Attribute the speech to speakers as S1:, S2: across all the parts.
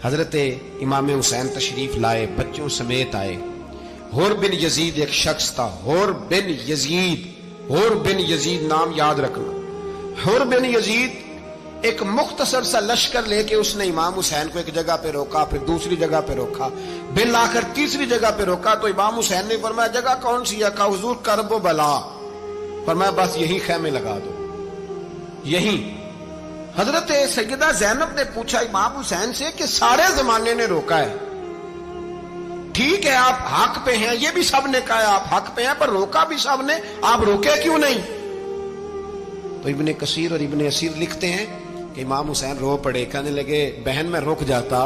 S1: حضرت امام حسین تشریف لائے، بچوں سمیت آئے۔ حر بن یزید ایک شخص تھا، حر بن یزید نام یاد رکھنا۔ حر بن یزید ایک مختصر سا لشکر لے کے اس نے امام حسین کو ایک جگہ پہ روکا، پھر دوسری جگہ پہ روکا، بالآخر تیسری جگہ پہ روکا تو امام حسین نے فرمایا جگہ کون سی ہے؟ کہا حضور کرب و بلا۔ فرمایا بس یہی خیمے لگا دو، یہی۔ حضرت سیدہ زینب نے پوچھا امام حسین سے کہ سارے زمانے نے روکا ہے، ٹھیک ہے آپ حق پہ ہیں، یہ بھی سب نے کہا ہے آپ حق پہ ہیں، پر روکا بھی سب نے، آپ روکے کیوں نہیں؟ تو ابن کثیر اور ابن اسیر لکھتے ہیں کہ امام حسین رو پڑے، کہنے لگے بہن میں رک جاتا،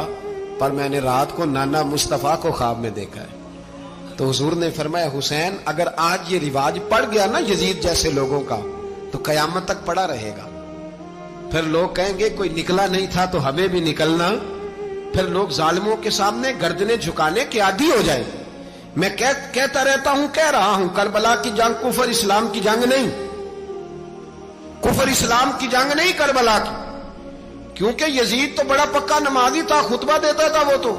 S1: پر میں نے رات کو نانا مصطفیٰ کو خواب میں دیکھا ہے۔ تو حضور نے فرمایا حسین اگر آج یہ رواج پڑ گیا نا یزید جیسے لوگوں کا تو قیامت تک پڑا رہے گا، پھر لوگ کہیں گے کوئی نکلا نہیں تھا تو ہمیں بھی نکلنا، پھر لوگ ظالموں کے سامنے گردنیں جھکانے کے عادی ہو جائیں۔ میں کہتا رہتا ہوں، کہہ رہا ہوں، کربلا کی جنگ کفر اسلام کی جنگ نہیں، کفر اسلام کی جنگ نہیں کربلا کی، کیونکہ یزید تو بڑا پکا نمازی تھا، خطبہ دیتا تھا۔ وہ تو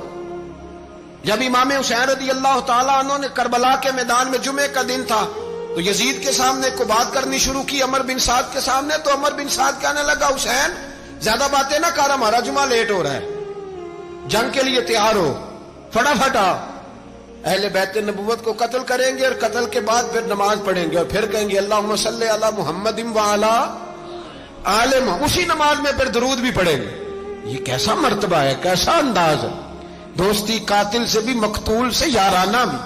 S1: جب امام حسین رضی اللہ تعالیٰ عنہ نے کربلا کے میدان میں جمعے کا دن تھا تو یزید کے سامنے کو بات کرنی شروع کی، عمر بن سعد کے سامنے، تو عمر بن سعد کہنے لگا حسین زیادہ باتیں نہ کر، ہمارا جمعہ لیٹ ہو رہا ہے، جنگ کے لیے تیار ہو، فٹافٹ آ، اہل بیت نبوت کو قتل کریں گے اور قتل کے بعد پھر نماز پڑھیں گے اور پھر کہیں گے اللہم صلی علی محمد وعلی آل محمد، اسی نماز میں پھر درود بھی پڑھیں گے۔ یہ کیسا مرتبہ ہے، کیسا انداز ہے، دوستی قاتل سے بھی مقتول سے یارانہ بھی۔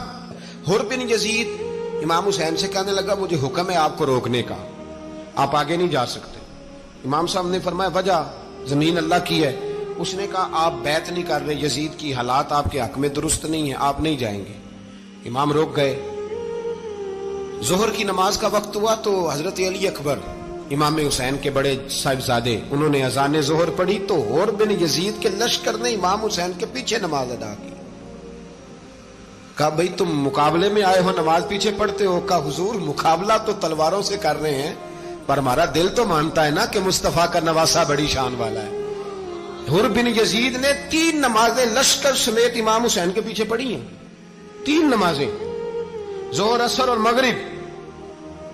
S1: حر بن یزید امام حسین سے کہنے لگا مجھے حکم ہے آپ کو روکنے کا، آپ آگے نہیں جا سکتے۔ امام صاحب نے فرمایا وجہ؟ زمین اللہ کی ہے۔ اس نے کہا آپ بیعت نہیں کر رہے، یزید کی حالات آپ کے حق میں درست نہیں ہیں، آپ نہیں جائیں گے۔ امام روک گئے۔ ظہر کی نماز کا وقت ہوا تو حضرت علی اکبر امام حسین کے بڑے صاحبزادے، انہوں نے اذان ظہر پڑھی تو حر بن یزید کے لشکر نے امام حسین کے پیچھے نماز ادا کی۔ کہا بھئی تم مقابلے میں آئے ہو، نماز پیچھے پڑھتے ہو؟ کہا حضور مقابلہ تو تلواروں سے کر رہے ہیں، پر ہمارا دل تو مانتا ہے نا کہ مصطفیٰ کا نواسہ بڑی شان والا ہے۔ حر بن یزید نے 3 نمازیں لشکر سمیت امام حسین کے پیچھے پڑھی ہیں، 3 نمازیں، ظہر اثر اور مغرب۔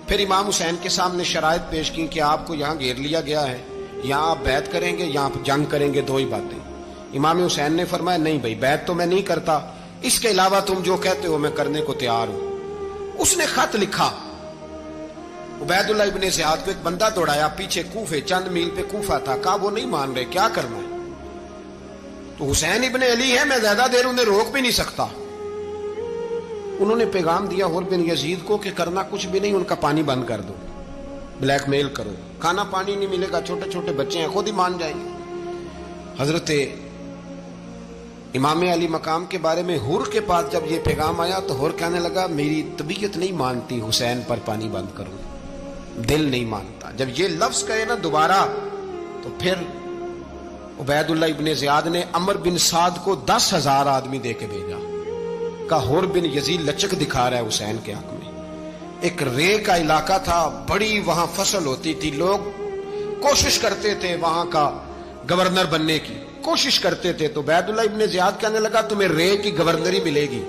S1: پھر امام حسین کے سامنے شرائط پیش کی کہ آپ کو یہاں گھیر لیا گیا ہے، یہاں آپ بیعت کریں گے، یہاں جنگ کریں گے، 2 ہی باتیں۔ امام حسین نے فرمایا نہیں بھائی بیعت تو میں نہیں کرتا، اس کے علاوہ تم جو کہتے ہو میں کرنے کو تیار ہوں۔ اس نے خط لکھا، عبید اللہ ابن زیاد کو ایک بندہ دوڑایا پیچھے، کوفے چند میل پہ کوفہ تھا، کہا وہ نہیں مان رہے، کیا کرنا ہے؟ تو حسین ابن علی ہے، میں زیادہ دیر انہیں روک بھی نہیں سکتا۔ انہوں نے پیغام دیا حر بن یزید کو کہ کرنا کچھ بھی نہیں، ان کا پانی بند کر دو، بلیک میل کرو، کھانا پانی نہیں ملے گا، چھوٹے چھوٹے بچے ہیں، خود ہی مان جائیں گے۔ حضرت امام علی مقام کے بارے میں حر کے پاس جب یہ پیغام آیا تو حر کہنے لگا میری طبیعت نہیں مانتی حسین پر پانی بند کروں، دل نہیں مانتا۔ جب یہ لفظ کہے نا دوبارہ تو پھر عبید اللہ ابن زیاد نے عمر بن سعد کو 10,000 آدمی دے کے بھیجا، کہا حر بن یزید لچک دکھا رہا ہے حسین کے حق میں۔ ایک رے کا علاقہ تھا، بڑی وہاں فصل ہوتی تھی، لوگ کوشش کرتے تھے وہاں کا گورنر بننے کی، کوشش کرتے تھے۔ تو عبید اللہ ابن زیاد کہنے لگا تمہیں رے کی گورنری ملے گی،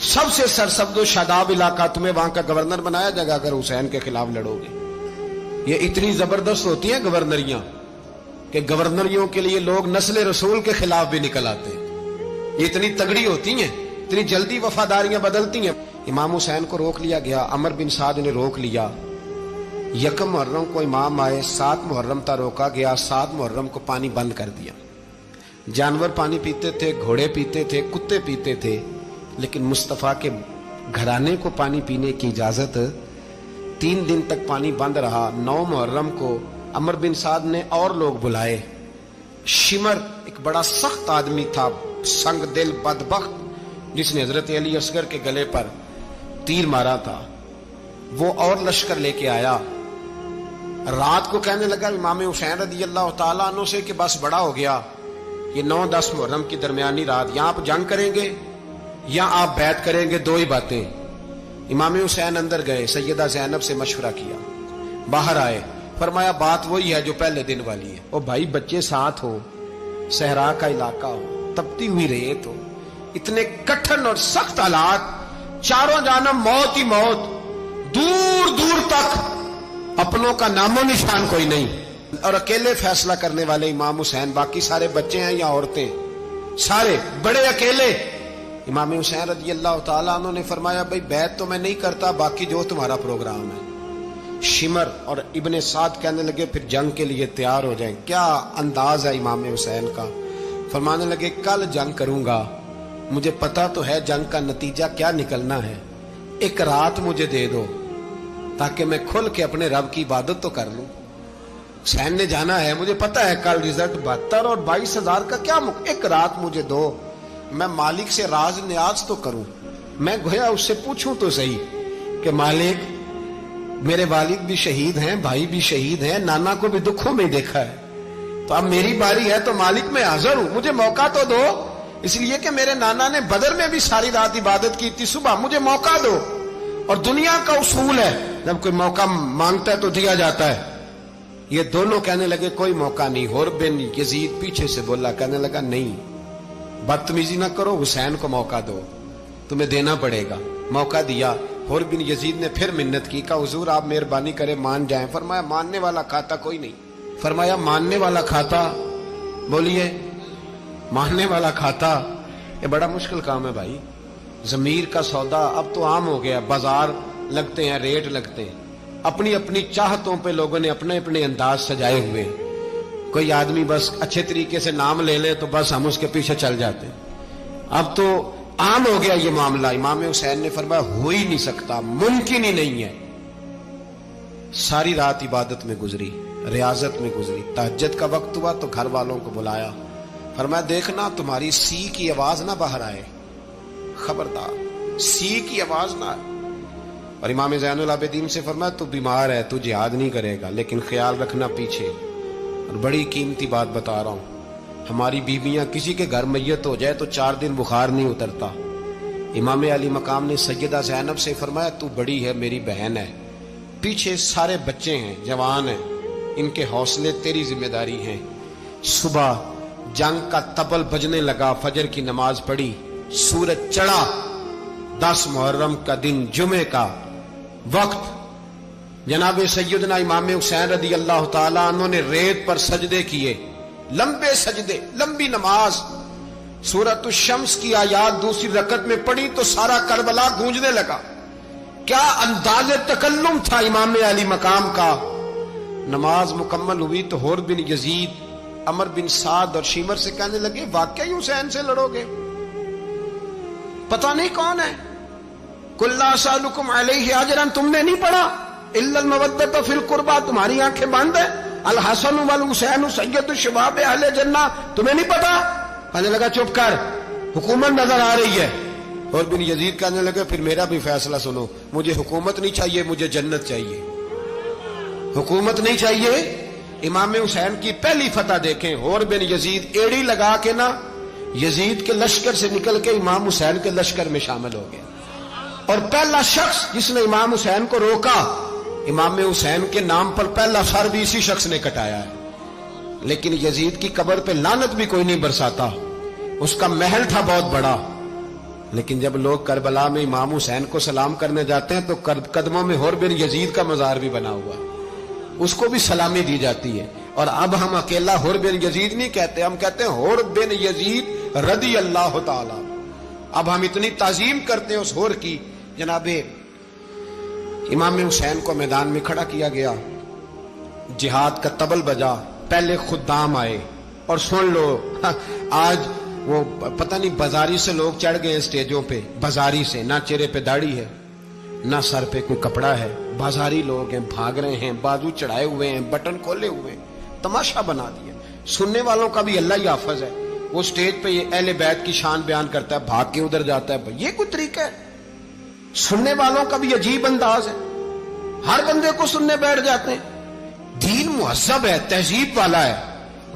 S1: سب سے سرسبز و شاداب علاقہ، تمہیں وہاں کا گورنر بنایا جائے گا اگر حسین کے خلاف لڑو گے۔ یہ اتنی زبردست ہوتی ہیں گورنریاں کہ گورنریوں کے لیے لوگ نسل رسول کے خلاف بھی نکل آتے ہیں، یہ اتنی تگڑی ہوتی ہیں، اتنی جلدی وفاداریاں بدلتی ہیں۔ امام حسین کو روک لیا گیا، عمر بن سعد نے روک لیا۔ 1 محرم کو امام آئے، 7 محرم تا روکا گیا، 7 محرم کو پانی بند کر دیا۔ جانور پانی پیتے تھے، گھوڑے پیتے تھے، کتے پیتے تھے، لیکن مصطفیٰ کے گھرانے کو پانی پینے کی اجازت 3 دن تک پانی بند رہا۔ 9 محرم کو عمر بن سعد نے اور لوگ بلائے۔ شمر ایک بڑا سخت آدمی تھا، سنگ دل بدبخت، جس نے حضرت علی اصغر کے گلے پر تیر مارا تھا، وہ اور لشکر لے کے آیا۔ رات کو کہنے لگا امام حسین رضی اللہ تعالیٰ عنہ سے کہ بس بڑا ہو گیا، یہ 9-10 محرم کی درمیانی رات، یہاں آپ جنگ کریں گے یا آپ بیعت کریں گے، 2 ہی باتیں۔ امام حسین اندر گئے، سیدہ زینب سے مشورہ کیا، باہر آئے، فرمایا بات وہی ہے جو پہلے دن والی ہے۔ او بھائی بچے ساتھ ہو، सहरा का इलाका हो, तपती हुई रेत हो, इतने कठिन और सख्त हालात, चारों जानब मौत ही मौत, दूर दूर तक अपनों का नामो निशान कोई नहीं, और अकेले फैसला करने वाले इमाम हुसैन, बाकी सारे बच्चे हैं या औरतें, सारे बड़े अकेले। इमाम हुसैन रज़ी अल्लाह ताला अन्हु ने फरमाया, भाई बैत तो मैं नहीं करता, बाकी जो तुम्हारा प्रोग्राम है। शिमर और इब्ने साद कहने लगे फिर जंग के लिए तैयार हो जाएं। क्या अंदाज है इमाम हुसैन का। फरमाने लगे कल जंग करूंगा, मुझे पता तो है जंग का नतीजा क्या निकलना है, एक रात मुझे दे दो ताकि मैं खुल के अपने रब की इबादत तो कर लूं। हुसैन ने जाना है, मुझे पता है कल रिजल्ट 72 और 22,000 का क्या एक रात मुझे दो, मैं मालिक से राज न्याज तो करूं। मैं गोया उससे पूछूं तो सही कि मालिक मेरे वालिद भी शहीद हैं, भाई भी शहीद हैं, नाना को भी दुखों में देखा है, तो अब मेरी बारी है, तो मालिक मैं हाजिर हूं, मुझे मौका तो दो, इसलिए कि मेरे नाना ने बदर में भी सारी रात इबादत की थी, सुबह मुझे मौका दो। और दुनिया का उसूल है जब कोई मौका मांगता है तो दिया जाता है। ये दोनों कहने लगे कोई मौका नहीं। हुर बिन यजीद पीछे से बोला, कहने लगा नहीं, बदतमीजी ना करो, हुसैन को मौका दो, तुम्हें देना पड़ेगा। मौका दिया। हुर बिन यजीद ने फिर मिन्नत की, कहा हुजूर आप मेहरबानी करें मान जाएं। फरमाया मानने वाला खाता कोई नहीं। फरमाया मानने वाला खाता, बोलिए मानने वाला खाता, ये बड़ा मुश्किल काम है भाई। जमीर का सौदा अब तो आम हो गया, बाजार लगते हैं, रेट लगते हैं, अपनी अपनी चाहतों पे लोगों ने अपने अपने अंदाज सजाए हुए। कोई आदमी बस अच्छे तरीके से नाम ले ले तो बस हम उसके पीछे चल जाते। अब तो आम हो गया ये मामला। इमाम हुसैन ने फरमाया हो ही नहीं सकता, मुमकिन ही नहीं है। सारी रात इबादत में गुजरी, रियाजत में गुजरी। तहज्जुद का वक्त हुआ तो घर वालों को बुलाया, फरमाया देखना तुम्हारी सी की आवाज ना बाहर आए, खबरदार सी की आवाज ना आए। और इमाम ज़ैनुल आबिदीन से फरमाया तू बीमार है, तू जिहाद नहीं करेगा, लेकिन ख्याल रखना पीछे। और बड़ी कीमती बात बता रहा हूं, हमारी बीबियां किसी के घर मैयत हो जाए तो 4 दिन बुखार नहीं उतरता। इमाम अली मकाम ने सैयदा ज़ैनब से फरमाया तू बड़ी है, मेरी बहन है, पीछे सारे बच्चे हैं, जवान हैं, इनके हौसले तेरी जिम्मेदारी है। सुबह जंग का तबल बजने लगा, फजर की नमाज पढ़ी, सूरज चढ़ा, 10 मुहर्रम का दिन, जुमे का वक्त। जनाब सैयदना इमाम हुसैन रज़ी अल्लाह ताला अन्हु ने रेत पर सजदे किए, लंबे सजदे, लंबी नमाज। सूरत शम्स की आयात दूसरी रकत में पढ़ी तो सारा करबला गूंजने लगा। क्या अंदाज़े तकल्लुम था इमाम अली मकाम का। नमाज मुकम्मल हुई तो हुर बिन यजीद, अमर बिन साद और शिमर से कहने लगे वाकई हुसैन से लड़ोगे, पता नहीं कौन है। कुल्ला सालुकुम अलैहि अजरन, तुमने नहीं पढ़ा, इल्लल मवद्दत फिल कुर्बा, तुम्हारी आंखें बंद है। अल हसन वल हुसैन सय्यद शबाब अहले जन्नह, तुम्हें नहीं पता। कहने लगा चुप कर, हुकूमत नजर आ रही है। और बिन यजीद कहने लगे फिर मेरा भी फैसला सुनो, मुझे हुकूमत नहीं चाहिए, मुझे जन्नत चाहिए, हुकूमत नहीं चाहिए। इमाम हुसैन की पहली फतह देखें, और बिन यजीद एड़ी लगा के ना यजीद के लश्कर से निकल के इमाम हुसैन के लश्कर में शामिल हो गया। और पहला शख्स जिसने इमाम हुसैन को रोका, इमाम हुसैन के नाम पर पहला सर भी इसी शख्स ने कटाया है। लेकिन यजीद की कब्र पे लानत भी कोई नहीं बरसाता, उसका महल था बहुत बड़ा। लेकिन जब लोग करबला में इमाम हुसैन को सलाम करने जाते हैं तो कदमों में हुर बिन यजीद का मजार भी बना हुआ है, उसको भी सलामी दी जाती है। और अब हम अकेला हुर बिन यजीद नहीं कहते, हम कहते हैं हुर बिन यजीद रदी अल्लाह ताला। अब हम इतनी ताजीम करते हैं उस हुर की। जनाबे इमाम हुसैन को मैदान में खड़ा किया गया, जिहाद का तबल बजा, पहले खुद्दाम आए। और सुन लो, आज वो पता नहीं बाजारी से लोग चढ़ गए स्टेजों पे, बाजारी से, ना चेहरे पे दाढ़ी है, ना सर पे कोई कपड़ा है, बाजारी लोग हैं, भाग रहे हैं, बाजू चढ़ाए हुए हैं, बटन खोले हुए हैं, तमाशा बना दिया। सुनने वालों का भी अल्लाह ही हाफिज है, वो स्टेज पे ये अहले बैत की शान बयान करता है, भाग के उधर जाता है। ये कोई तरीका है? सुनने वालों का भी अजीब अंदाज है, हर बंदे को सुनने बैठ जाते हैं। दीन मुहज्जब है, तहजीब वाला है,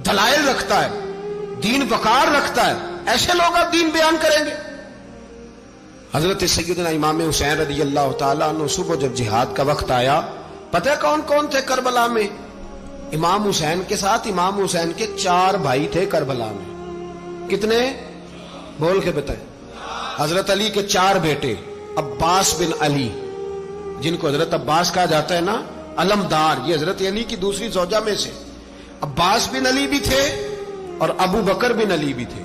S1: दलाइल रखता है, दीन वकार रखता है, ऐसे लोग अब दीन बयान करेंगे। हजरत सैयदना इमाम हुसैन रज़ी अल्लाह ताला अन्हु सुबह जब जिहाद का वक्त आया, पता है कौन कौन थे करबला में? امام حسین کے ساتھ امام حسین کے 4 بھائی تھے کربلا میں. کتنے؟ بول کے بتائیں. حضرت علی کے 4 بیٹے، عباس بن علی جن کو حضرت عباس کہا جاتا ہے نا، علمدار، یہ حضرت علی کی دوسری زوجہ میں سے. عباس بن علی بھی تھے اور ابو بکر بن علی بھی تھے،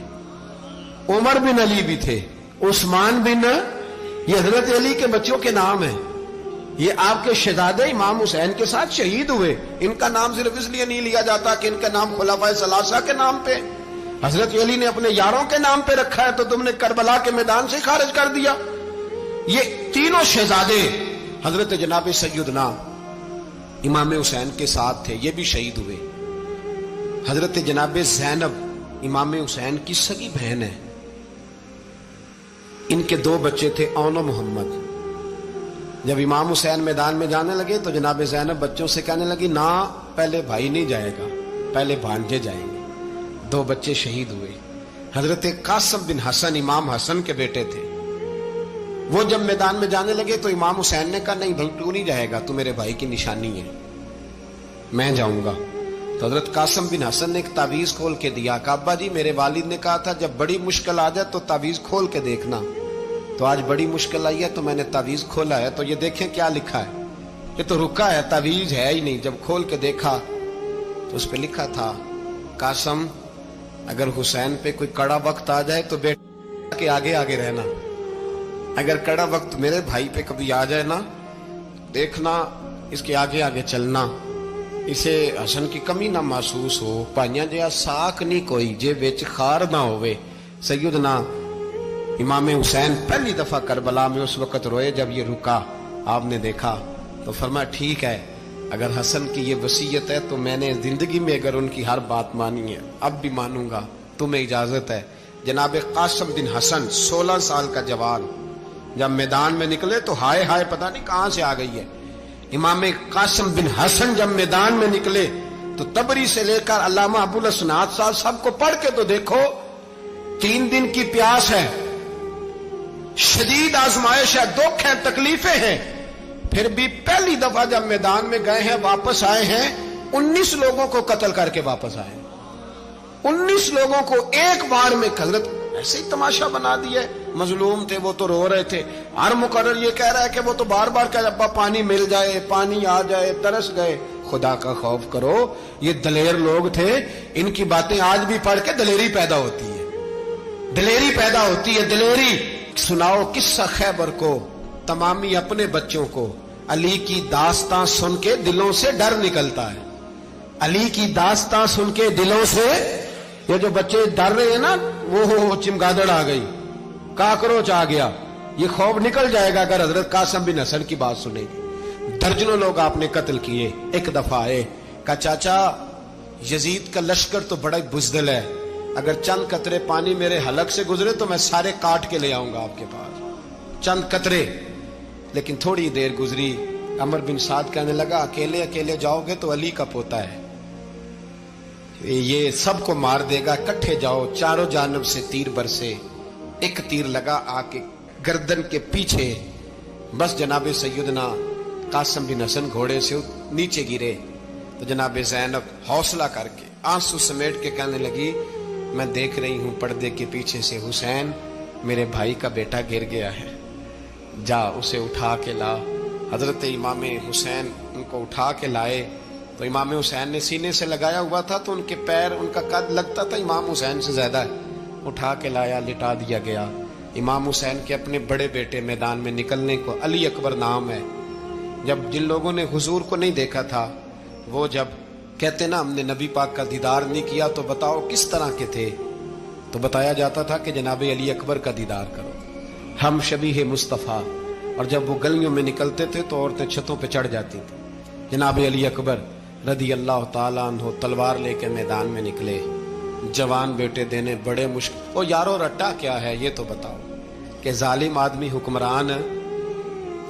S1: عمر بن علی بھی تھے، عثمان بن، یہ حضرت علی کے بچوں کے نام ہیں. یہ آپ کے شہزادے امام حسین کے ساتھ شہید ہوئے. ان کا نام صرف اس لیے نہیں لیا جاتا کہ ان کا نام خلفائے ثلاثہ کے نام پہ، حضرت علی نے اپنے یاروں کے نام پہ رکھا ہے تو تم نے کربلا کے میدان سے خارج کر دیا. یہ تینوں شہزادے حضرت جناب سیدنا امام حسین کے ساتھ تھے، یہ بھی شہید ہوئے. حضرت جناب زینب امام حسین کی سگی بہن ہے. ان کے 2 بچے تھے، اون و محمد. جب امام حسین میدان میں جانے لگے تو جناب زینب بچوں سے کہنے لگی، نہ پہلے بھائی نہیں جائے گا، پہلے بھانجے جائیں گے. 2 بچے شہید ہوئے. حضرت قاسم بن حسن امام حسن کے بیٹے تھے. وہ جب میدان میں جانے لگے تو امام حسین نے کہا، نہیں بھائی تو نہیں جائے گا، تو میرے بھائی کی نشانی ہے، میں جاؤں گا. تو حضرت قاسم بن حسن نے ایک تعویذ کھول کے دیا کہ ابا جی میرے والد نے کہا تھا جب بڑی مشکل آ جائے تو تعویذ کھول کے دیکھنا. تو آج بڑی مشکل آئی ہے تو میں نے تعویذ کھولا ہے، تو یہ دیکھیں کیا لکھا ہے. یہ تو رکا ہے، تعویذ ہے ہی نہیں. جب کھول کے دیکھا تو اس پہ لکھا تھا، قاسم اگر حسین پہ کوئی کڑا وقت آ جائے تو بیٹا کے آگے آگے رہنا، اگر کڑا وقت میرے بھائی پہ کبھی آ جائے نا، دیکھنا اس کے آگے آگے چلنا، اسے حسن کی کمی نہ محسوس ہو. پائیاں جہاں ساک نہیں کوئی جے وچ خار نہ ہوئے. سیدنا امام حسین پہلی دفعہ کربلا میں اس وقت روئے جب یہ رکا. آپ نے دیکھا تو فرمایا ٹھیک ہے، اگر حسن کی یہ وصیت ہے تو میں نے زندگی میں اگر ان کی ہر بات مانی ہے اب بھی مانوں گا، تمہیں اجازت ہے. جناب قاسم بن حسن 16 سال کا جوان جب میدان میں نکلے تو ہائے ہائے پتہ نہیں کہاں سے آ گئی ہے. امام قاسم بن حسن جب میدان میں نکلے تو تبری سے لے کر علامہ ابو الاسناد صاحب سب کو پڑھ کے تو دیکھو، 3 دن کی پیاس ہے، شدید آزمائش ہے، دکھ ہے، تکلیفیں ہیں، پھر بھی پہلی دفعہ جب میدان میں گئے ہیں واپس آئے ہیں 19 لوگوں کو قتل کر کے واپس آئے. 19 لوگوں کو ایک بار میں حضرت ایسے ہی تماشا بنا دیا. مظلوم تھے وہ تو رو رہے تھے. ہر مقرر یہ کہہ رہا ہے کہ وہ تو بار بار کہ ابا پانی مل جائے، پانی آ جائے، ترس گئے. خدا کا خوف کرو، یہ دلیر لوگ تھے. ان کی باتیں آج بھی پڑھ کے دلیری پیدا ہوتی ہے، دلیری پیدا ہوتی ہے، دلیری. سناؤ قصہ خیبر کو تمامی اپنے بچوں کو. علی کی داستان سن کے دلوں سے ڈر نکلتا ہے. علی کی داستان سن کے دلوں سے یہ جو بچے ڈر رہے ہیں نا، وہ چمگادڑ آ گئی، کاکروچ آ گیا، یہ خوف نکل جائے گا اگر حضرت قاسم بن حسن کی بات سنے گی. درجنوں لوگ آپ نے قتل کیے. ایک دفعہ آئے کہا چاچا یزید کا لشکر تو بڑا بزدل ہے، اگر چند قطرے پانی میرے حلق سے گزرے تو میں سارے کاٹ کے لے آؤں گا آپ کے پاس، چند قطرے. لیکن تھوڑی دیر گزری، عمر بن سعد کہنے لگا اکیلے اکیلے جاؤ گے تو علی کا پوتا ہے، یہ سب کو مار دے گا، کٹھے جاؤ. چاروں جانب سے تیر برسے، ایک تیر لگا آ کے گردن کے پیچھے. بس جناب سیدنا قاسم بن حسن گھوڑے سے نیچے گرے تو جناب زینب حوصلہ کر کے آنسو سمیٹ کے کہنے لگی میں دیکھ رہی ہوں پردے کے پیچھے سے حسین میرے بھائی کا بیٹا گر گیا ہے، جا اسے اٹھا کے لا. حضرت امام حسین ان کو اٹھا کے لائے تو امام حسین نے سینے سے لگایا ہوا تھا تو ان کے پیر، ان کا قد لگتا تھا امام حسین سے زیادہ ہے. اٹھا کے لایا، لٹا دیا گیا. امام حسین کے اپنے بڑے بیٹے میدان میں نکلنے کو، علی اکبر نام ہے، جب جن لوگوں نے حضور کو نہیں دیکھا تھا وہ جب کہتے نا ہم نے نبی پاک کا دیدار نہیں کیا تو بتاؤ کس طرح کے تھے، تو بتایا جاتا تھا کہ جناب علی اکبر کا دیدار کرو، ہم شبیہ مصطفیٰ. اور جب وہ گلیوں میں نکلتے تھے تو عورتیں چھتوں پہ چڑھ جاتی تھیں. جناب علی اکبر رضی اللہ تعالیٰ عنہ تلوار لے کے میدان میں نکلے، جوان بیٹے دینے بڑے مشکل. او یارو رٹا کیا ہے یہ تو بتاؤ، کہ ظالم آدمی حکمران ہے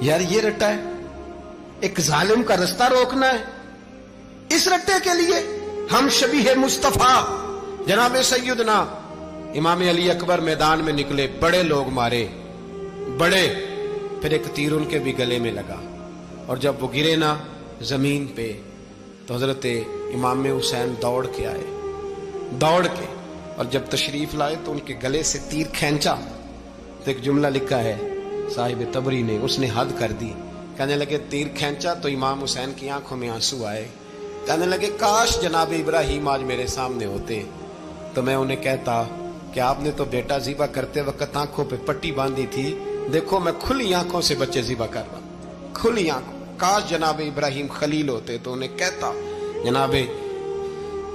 S1: یار، یہ رٹا ہے، ایک ظالم کا رستہ روکنا ہے، اس رٹے کے لیے ہم شبیہ مصطفیٰ. جناب سیدنا امام علی اکبر میدان میں نکلے، بڑے لوگ مارے، بڑے. پھر ایک تیر ان کے بھی گلے میں لگا اور جب وہ گرے نا زمین پہ تو حضرت इमाम हुसैन दौड़ के आए, दौड़ के, और जब तशरीफ लाए तो उनके गले से तीर खींचा तो एक जुमला लिखा है साहिब तबरी ने, उसने हद कर दी। कहने लगे तीर खींचा तो इमाम हुसैन की आंखों में आंसू आए। कहने लगे काश जनाब इब्राहिम आज मेरे सामने होते तो मैं उन्हें कहता कि आपने तो बेटा ज़िबा करते वक्त आंखों पे पट्टी बांधी थी, देखो मैं खुली आंखों से बच्चे ज़िबा कर रहा, खुली आंखों। काश जनाब इब्राहिम खलील होते तो उन्हें कहता। जनाब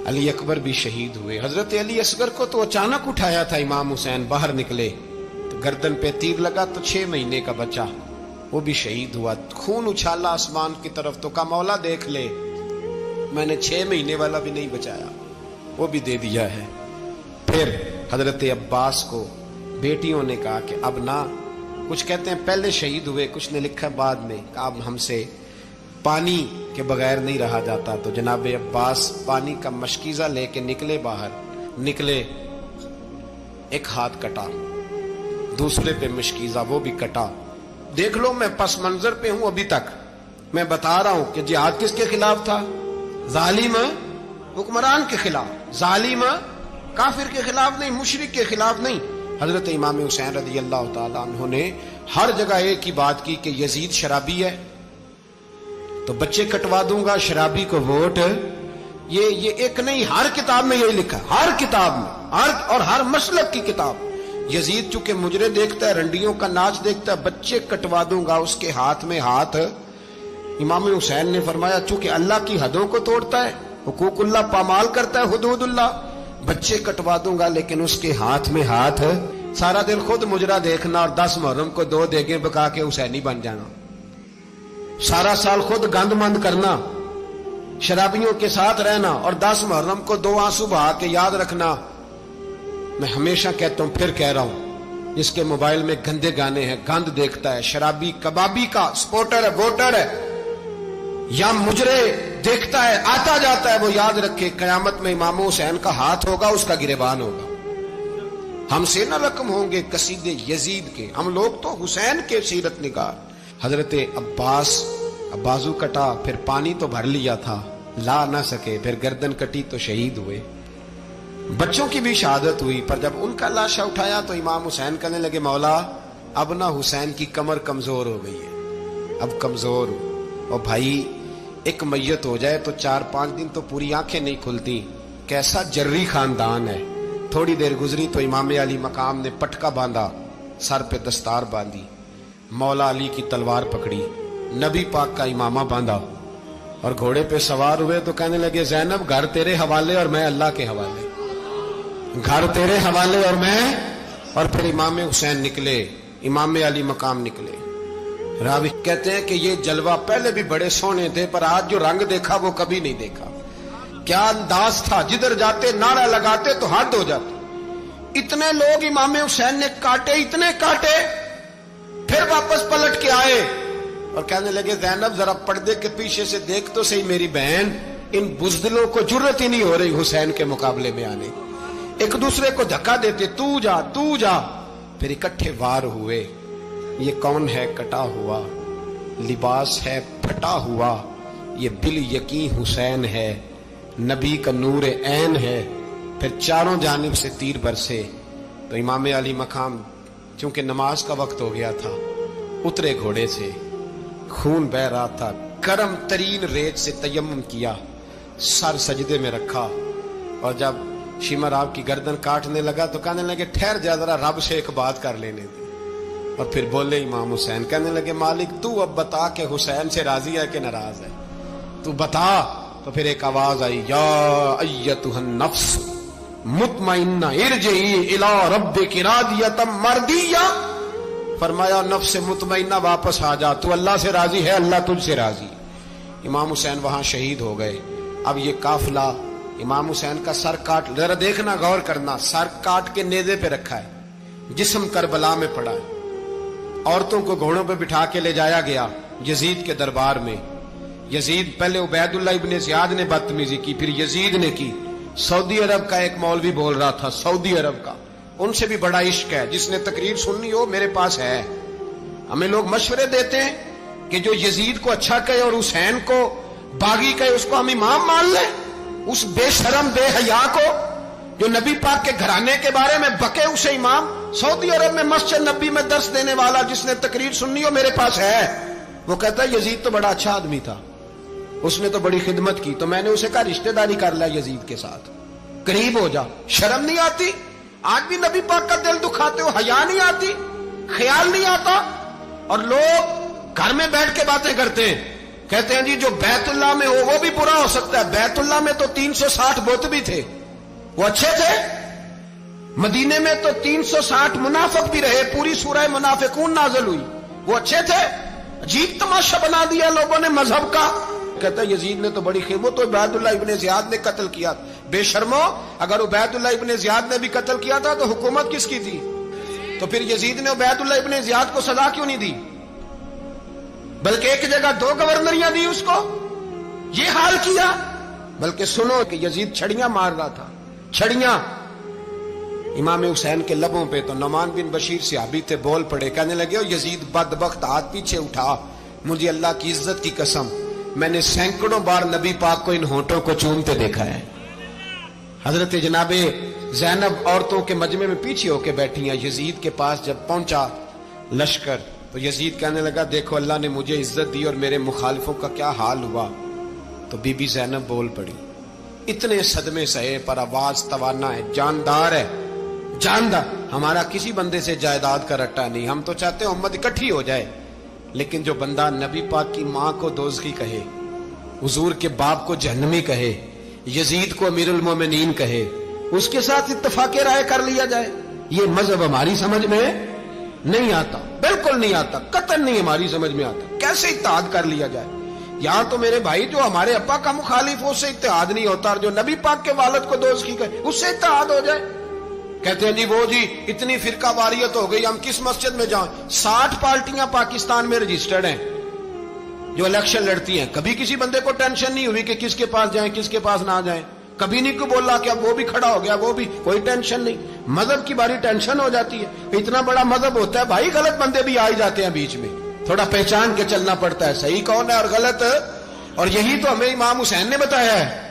S1: अली अकबर भी शहीद हुए। हजरत अली असगर को तो अचानक उठाया था इमाम हुसैन, बाहर निकले तो गर्दन पे तीर लगा तो 6 महीने का बच्चा वो भी शहीद हुआ। खून उछाला आसमान की तरफ तो कहा मौला देख ले, मैंने 6 महीने वाला भी नहीं बचाया, वो भी दे दिया है। फिर हजरत अब्बास को बेटियों ने कहा कि अब ना, कुछ कहते हैं पहले शहीद हुए, कुछ ने लिखा बाद में, अब हमसे पानी के बगैर नहीं रहा जाता। तो जनाब अब्बास पानी का मशकीज़ा लेके निकले बाहर, निकले, एक हाथ कटा, दूसरे पे मशकीज़ा वो भी कटा। देख लो मैं पस मंजर पे हूं अभी तक, मैं बता रहा हूं कि जिहाद किसके खिलाफ था? जालिम हुक्मरान के खिलाफ, जालिम काफिर के खिलाफ नहीं, मुशरिक के खिलाफ नहीं। हजरत इमाम हुसैन रज़ी अल्लाह ताला अन्हु ने हर जगह एक ही बात की कि यजीद शराबी है तो बच्चे कटवा दूंगा, शराबी को वोट। ये एक नहीं, हर किताब में यही लिखा, हर किताब में, और हर मसलक की किताब। यजीद चूंकि मुजरे देखता है, रंडियों का नाच देखता है, बच्चे कटवा दूंगा, उसके हाथ में हाथ। इमाम हुसैन ने फरमाया चूंकि अल्लाह की हदों को तोड़ता है, हुकूकुल्लाह पामाल करता है, हुदूदुल्लाह, बच्चे कटवा दूंगा लेकिन उसके हाथ में हाथ। सारा दिन खुद मुजरा देखना और 10 मुहर्रम को 2 देगें पका के हुसैनी बन जाना, सारा साल खुद गंद मंद करना, शराबियों के साथ रहना और 10 मुहर्रम को 2 आंसू बहा के याद रखना। मैं हमेशा कहता हूं, फिर कह रहा हूं, जिसके मोबाइल में गंदे गाने हैं, गंद देखता है, शराबी कबाबी का सपोर्टर है, वोटर है, या मुजरे देखता है, आता जाता है, वो याद रखे कयामत में इमाम हुसैन का हाथ होगा, उसका गिरेबान होगा। हमसे न रकम होंगे कसीदे यजीद के, हम लोग तो हुसैन के सीरत निगार। हजरत अब्बास बाजू कटा, फिर पानी तो भर लिया था, ला ना सके, फिर गर्दन कटी तो शहीद हुए। बच्चों की भी शहादत हुई, पर जब उनका लाशा उठाया तो इमाम हुसैन कहने लगे मौला अब ना हुसैन की कमर कमजोर हो गई है, अब कमजोर हो। और भाई एक मैयत हो जाए तो 4-5 दिन तो पूरी आंखें नहीं खुलती, कैसा जर्री खानदान है। थोड़ी देर गुजरी तो इमाम अली मकाम ने पटका बांधा, सर पे दस्तार बांधी, मौला अली की तलवार पकड़ी, नबी पाक का इमामा बांधा और घोड़े पे सवार हुए तो कहने लगे ज़ैनब घर तेरे हवाले और मैं अल्लाह के हवाले, घर तेरे हवाले और मैं। और फिर इमाम हुसैन निकले, इमाम अली मकाम निकले। रावी कहते हैं कि ये जलवा पहले भी बड़े सोने थे, पर आज जो रंग देखा वो कभी नहीं देखा। क्या अंदाज था, जिधर जाते नारा लगाते तो हाथ हो जाते। इतने लोग इमाम हुसैन ने काटे, इतने काटे, फिर वापस पलट के आए और कहने लगे ज़ैनब जरा पर्दे के पीछे से देख तो सही मेरी बहन, इन बुज़दिलों को जुर्रत ही नहीं हो रही हुसैन के मुकाबले में आने। एक दूसरे को धक्का देते, तू जा तू जा, फिर इकट्ठे वार हुए। ये कौन है कटा हुआ, लिबास है फटा हुआ, ये बिल यकीन हुसैन है, नबी का नूर ऐन है। फिर चारों जानिब से तीर बरसे तो इमाम अली मकाम चूंकि नमाज का वक्त हो गया था, उतरे घोड़े से, खून बह रहा था, गर्म तरीन रेत से तयम्मुम किया, सर सजदे में रखा और जब शिमर आपकी गर्दन काटने लगा तो कहने लगे ठहर जा, जरा रब से एक बात कर लेने दे। और फिर बोले इमाम हुसैन, कहने लगे मालिक तू अब बता के हुसैन से राजी है कि नाराज है, तू बता। तो फिर एक आवाज आई, या अय्यतुहन नफ्स मुतमइन्ना इरजिई इला रब्बिकी रादियतम मर्दिया। फरमाया नफ्स मुतमइन्ना वापस आ जा, तू अल्लाह से राजी है, अल्लाह तुझसे राजी। इमाम हुसैन वहां शहीद हो गए। अब ये काफिला इमाम हुसैन का सर काट, जरा देखना गौर करना, सर काट के नेज़े पे रखा है, जिस्म करबला में पड़ा है। औरतों को घोड़ों पे बिठा के ले जाया गया यजीद के दरबार में। यजीद, पहले उबैदुल्लाह इब्ने ज़ियाद ने बदतमीजी की, फिर यजीद ने की। सऊदी अरब का एक मौलवी बोल रहा था, सऊदी अरब का, उनसे भी बड़ा इश्क है, जिसने तकरीर सुननी हो मेरे पास है। हमें लोग मशवरे देते हैं कि जो यजीद को अच्छा कहे और हुसैन को बागी कहे उसको हम इमाम मान लें। उस बेशरम बेहया को जो नबी पाक के घराने के बारे में बके, उसे इमाम सऊदी अरब में मस्जिद नबी में दर्स देने वाला जिसने तकरीर सुननी हो मेरे पास है, वो कहता है यजीद तो बड़ा अच्छा आदमी था, उसने तो बड़ी खिदमत की, तो मैंने उसे कहा रिश्तेदारी कर लिया यजीद के साथ, करीब हो जा। शर्म नहीं आती? आज भी नबी पाक का दिल दुखाते हो, हया नहीं आती, ख्याल नहीं आता? और लोग घर में बैठ के बातें करते हैं, कहते हैं जी जो बैतुल्लाह में हो वो भी बुरा हो सकता है। बैतुल्लाह में तो 360 बुत भी थे, वो अच्छे थे। मदीने में तो 360 मुनाफिक भी रहे, पूरी सूरह मुनाफिकून नाज़िल हुई, वो अच्छे थे। अजीब तमाशा बना दिया लोगों ने मजहब का। कहता है यजीद ने तो बड़ी खिदमत, तो उबैदुल्लाह इब्ने ज़ियाद ने कत्ल किया। बेशर्मो, अगर उबैदुल्लाह इब्ने ज़ियाद ने भी कत्ल किया था तो हुकूमत किसकी थी? तो फिर यजीद ने उबैदुल्लाह इब्ने ज़ियाद को सजा क्यों नहीं दी, बल्कि एक जगह 2 गवर्नरियां दी उसको? ये हाल किया। बल्कि सुनो कि यजीद छड़ियां मार रहा था, छड़ियां। इमाम हुसैन के लबों पे तो नुमान बिन बशीर सहाबी थे, बोल पड़े, कहने लगे ओ यजीद बदबख्त, हाथ पीछे उठा, मुझे अल्लाह की इज्जत की कसम मैंने सैकड़ों बार नबी पाक को इन होंठों को चूमते देखा है। हजरत जनाबे ज़ैनब औरतों के मजमे में पीछे होके बैठी हैं। यजीद के पास जब पहुंचा लश्कर तो यजीद कहने लगा देखो अल्लाह ने मुझे इज्जत दी और मेरे मुखालिफों का क्या हाल हुआ। तो बीबी ज़ैनब बोल पड़ी, इतने सदमे सहे पर आवाज तवाना है, जानदार है, जानदार। हमारा किसी बंदे से जायदाद का रट्टा नहीं, हम तो चाहते हैं उम्मत इकट्ठी हो जाए, लेकिन जो बंदा नबी पाक की मां को दोज़खी कहे, हुजूर के बाप को जहन्नमी कहे, यजीद को अमीरुल मोमिनीन कहे, उसके साथ इत्तफाक़े राय कर लिया जाए, ये मजहब हमारी समझ में नहीं आता, बिल्कुल नहीं आता, कतई नहीं हमारी समझ में आता। कैसे इत्तेहाद कर लिया जाए? यहां तो मेरे भाई जो हमारे अब्बा का मुखालिफ हो उससे इत्तेहाद नहीं होता, और जो नबी पाक के वालिद को दोज़खी कहे उससे इत्तेहाद हो जाए। कहते हैं जी वो जी इतनी फिरका वारियत हो गई, हम किस मस्जिद में जाएं? 60 पार्टियां पाकिस्तान में रजिस्टर्ड हैं जो इलेक्शन लड़ती हैं। कभी किसी बंदे को टेंशन नहीं हुई कि किसके पास जाएं किसके पास ना जाएं, कभी नहीं को बोला कि अब वो भी खड़ा हो गया, वो भी, कोई टेंशन नहीं। मजहब की बारी टेंशन हो जाती है, इतना बड़ा मजहब होता है भाई, गलत बंदे भी आ ही जाते हैं बीच में, थोड़ा पहचान के चलना पड़ता है सही कौन है और गलत। और यही तो हमें इमाम हुसैन ने बताया है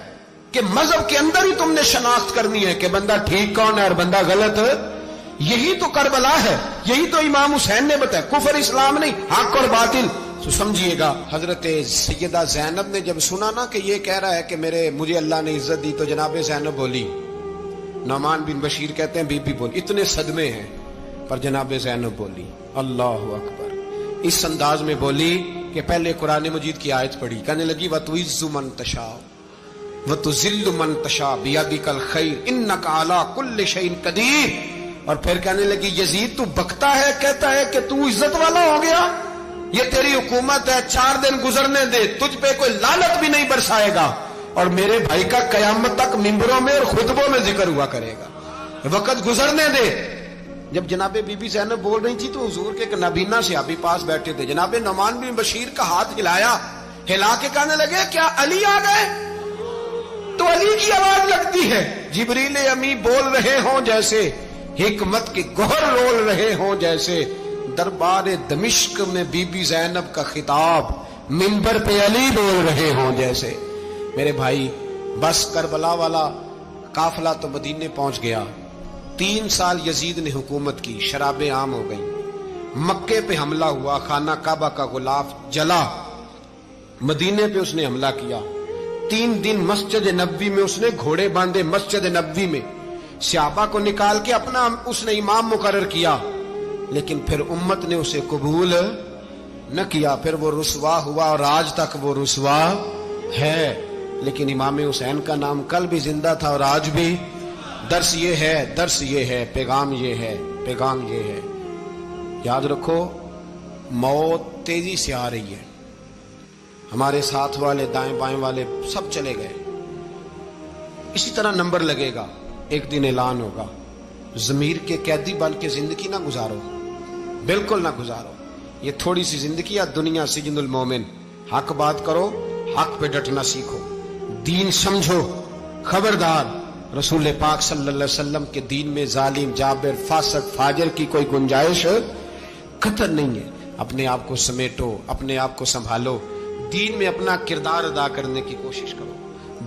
S1: कि मजहब के अंदर ही तुमने शनाख्त करनी है कि बंदा ठीक कौन है और बंदा गलत। यही तो करबला है, यही तो इमाम हुसैन ने बताया, कुफर इस्लाम नहीं, हक और बातिल। तो समझिएगा, हजरत सैयदा ज़ैनब ने जब सुना ना कि ये कह रहा है कि मुझे अल्लाह ने इज्जत दी, तो जनाबे ज़ैनब बोली, नुमान बिन बशीर कहते हैं बीबी बोली, इतने सदमे हैं पर जनाबे ज़ैनब बोली अल्लाह अकबर, इस अंदाज में बोली कि पहले कुरान मजीद की आयत पढ़ी, कहने लगी वतुइज़्ज़ु मन तशा वतुज़िल्लु मन तशा बियदिकल खैर इन्नका अला कुल्लि शैइन कदीर। और फिर कहने लगी यजीद तू बकता है, कहता है कि तू इज्जत वाला हो गया, ये तेरी हुकूमत है, 4 दिन गुजरने दे, तुझ पे कोई लानत भी नहीं बरसाएगा, और मेरे भाई का कयामत तक मिंबरों में और खुतबों में जिक्र हुआ करेगा, वक्त गुजरने दे। जब जनाबे बीबी ज़ैनब बोल रही थी तो हुजूर के एक नबीना सहाबी पास बैठे थे, जनाबे नुमान बिन बशीर का हाथ हिलाया, हिला के कहने लगे क्या अली आ गए? तो अली की आवाज लगती है, जिब्रील अमी बोल रहे हों जैसे, हिकमत के गोहर रोल रहे हों जैसे, दरबार दमिश्क में बीबी ज़ैनब का खिताब, मिंबर पे अली बोल रहे हों जैसे। मेरे भाई बस करबला वाला काफिला तो मदीने पहुंच गया, 3 साल यजीद ने हुकूमत की, शराबें आम हो गई, मक्के पे हमला हुआ, खाना काबा का गुलाफ जला, मदीने पे उसने हमला किया, 3 दिन मस्जिद नबवी में उसने घोड़े बांधे, मस्जिद नबवी में सहाबा को निकाल के अपना उसने इमाम मुकर्रर किया, लेकिन फिर उम्मत ने उसे कबूल न किया, फिर वो रुसवा हुआ और आज तक वो रुसवा है। लेकिन इमाम हुसैन का नाम कल भी जिंदा था और आज भी। दर्स ये है, दर्स ये है, पैगाम ये है, पैगाम ये है, याद रखो मौत तेजी से आ रही है, हमारे साथ वाले दाएं बाएं वाले सब चले गए, इसी तरह नंबर लगेगा, एक दिन ऐलान होगा। ज़मीर के कैदी बन के जिंदगी ना गुजारो, बिल्कुल ना गुजारो, ये थोड़ी सी जिंदगी या दुनिया सिजनुल मोमिन। हक बात करो, हक पे डटना सीखो, दीन समझो, खबरदार रसूल पाक सल्लल्लाहु अलैहि वसल्लम के दीन में जालिम जाबिर फासिक फाजिर की कोई गुंजाइश खतर नहीं है। अपने आप को समेटो, अपने आप को संभालो, दीन में अपना किरदार अदा करने की कोशिश करो,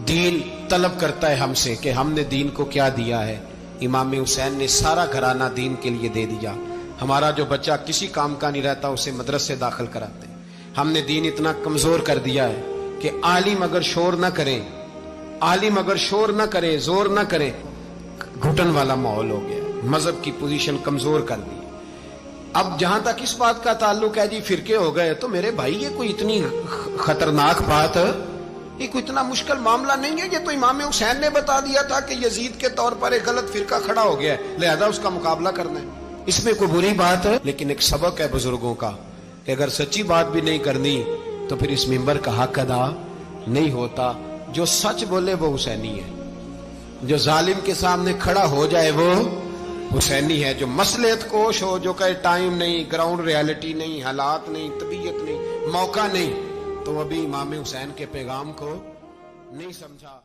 S1: دین طلب کرتا ہے ہم سے کہ ہم نے دین کو کیا دیا ہے. امام حسین نے سارا گھرانہ دین کے لیے دے دیا. ہمارا جو بچہ کسی کام کا نہیں رہتا اسے مدرسے داخل کراتے. ہم نے دین اتنا کمزور کر دیا ہے کہ عالم اگر شور نہ کریں، عالم اگر شور نہ کرے، زور نہ کرے، گھٹن والا ماحول ہو گیا. مذہب کی پوزیشن کمزور کر دی. اب جہاں تک اس بات کا تعلق ہے جی فرقے ہو گئے، تو میرے بھائی یہ کوئی اتنی خطرناک بات ہے، یہ کوئی اتنا مشکل معاملہ نہیں ہے. یہ تو امام حسین نے بتا دیا تھا کہ یزید کے طور پر ایک غلط فرقہ کھڑا ہو گیا ہے، لہذا اس کا مقابلہ کرنا ہے. اس میں کوئی بری بات ہے؟ لیکن ایک سبق ہے بزرگوں کا کہ اگر سچی بات بھی نہیں کرنی تو پھر اس منبر کا حق ادا نہیں ہوتا. جو سچ بولے وہ حسینی ہے، جو ظالم کے سامنے کھڑا ہو جائے وہ حسینی ہے. جو مصلحت کوش ہو، جو کہے ٹائم نہیں، گراؤنڈ ریالٹی نہیں، حالات نہیں، طبیعت نہیں، موقع نہیں، تو ابھی امام حسین کے پیغام کو نہیں سمجھا.